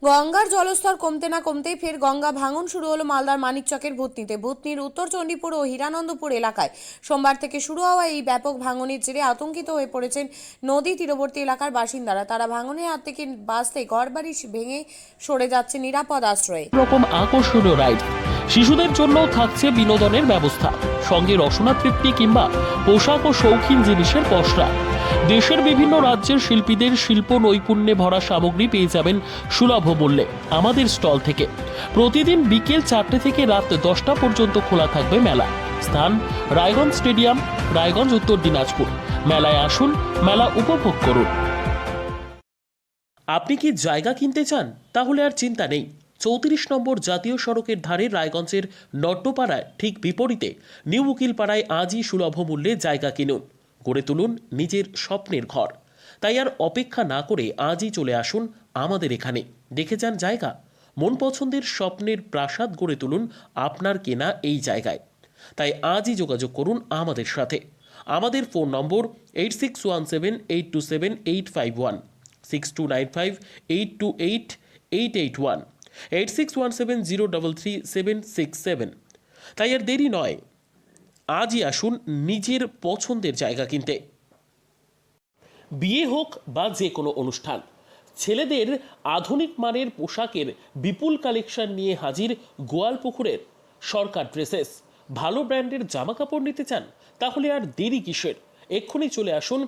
গঙ্গার জলস্তর কমতে না কমতেই ফের গঙ্গা ভাঙন শুরু হলো মালদার মানিকচকের ভূতনিতে। ভূতনির উত্তর চণ্ডীপুর ও হীরানন্দপুর এলাকায় সোমবার থেকে শুরু হওয়া এই ব্যাপক ভাঙনের জেরে আতঙ্কিত হয়ে পড়েছেন নদী তীরবর্তী এলাকার বাসিন্দারা। তারা ভাঙনের হাত থেকে বাঁচতে ঘরবাড়ি ভেঙে সরে যাচ্ছে নিরাপদ আশ্রয়ে। রকম আকর্ষণীয় রাইড, শিশুদের জন্য থাকছে বিনোদনের ব্যবস্থা, সঙ্গে রসনা তৃপ্তি কিংবা পোশাক ও শৌখিন জিনিসের পসরা। দেশের বিভিন্ন রাজ্যের শিল্পীদের শিল্প নৈপুণ্যে ভরা সামগ্রী পেয়ে যাবেন সুলভ মূল্যে আমাদের স্টল থেকে। প্রতিদিন বিকেল 4টে থেকে রাত 10টা পর্যন্ত খোলা থাকবে মেলা। স্থান রায়গঞ্জ স্টেডিয়াম, রায়গঞ্জ, উত্তর দিনাজপুর। মেলায় আসুন, মেলা উপভোগ করুন। আপনি কি জায়গা কিনতে চান? তাহলে আর চিন্তা নেই। 34 নম্বর জাতীয় সড়কের ধারে রায়গঞ্জের নট্টপাড়ায় ঠিক বিপরীতে নিউ উকিলপাড়ায় আজই সুলভ মূল্যে জায়গা কিনুন, গড়ে তুলুন নিজের স্বপ্নের ঘর। তাই আর অপেক্ষা না করে আজই চলে আসুন আমাদের এখানে, দেখে যান জায়গা। মন পছন্দের স্বপ্নের প্রাসাদ গড়ে তুলুন আপনার কেনা এই জায়গায়। তাই আজই যোগাযোগ করুন আমাদের সাথে। আমাদের ফোন নম্বর 8617827851, 6295828881, 8617033767। তাই আর দেরি নয়, আজই আসুন নিজের পছন্দের জায়গা কিনতে। বিয়ে হোক বা যে কোনো অনুষ্ঠান, ছেলেদের আধুনিক মানের পোশাকের বিপুল কালেকশন নিয়ে হাজির গোয়ালপুকুরের সরকার ড্রেসেস। ভালো ব্র্যান্ডের জামা কাপড় নিতে চান? তাহলে আর দেরি কিসের? এক্ষুনি চলে আসুন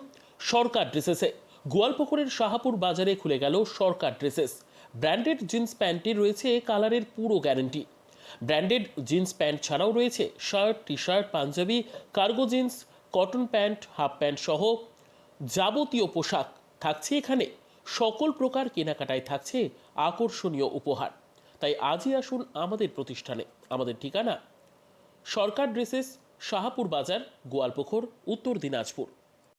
সরকার ড্রেসেসে। গোয়ালপুকুরের শাহাপুর বাজারে খুলে গেল সরকার ড্রেসেস। ব্র্যান্ডেড জিন্স প্যান্টে রয়েছে কালারের পুরো গ্যারান্টি। ব্র্যান্ডেড জিন্স প্যান্ট ছাড়াও রয়েছে shirt, T shirt, Punjabi, cargo jeans, cotton pant, half pant সহ যাবতীয় পোশাক থাকছে এখানে। সকল প্রকার কেনাকাটায় থাকছে আকর্ষণীয় উপহার। তাই আজই আসুন আমাদের প্রতিষ্ঠানে। আমাদের ঠিকানা সরকার ড্রেসেস, শাহাপুর বাজার, গোয়ালপুকুর, উত্তর দিনাজপুর।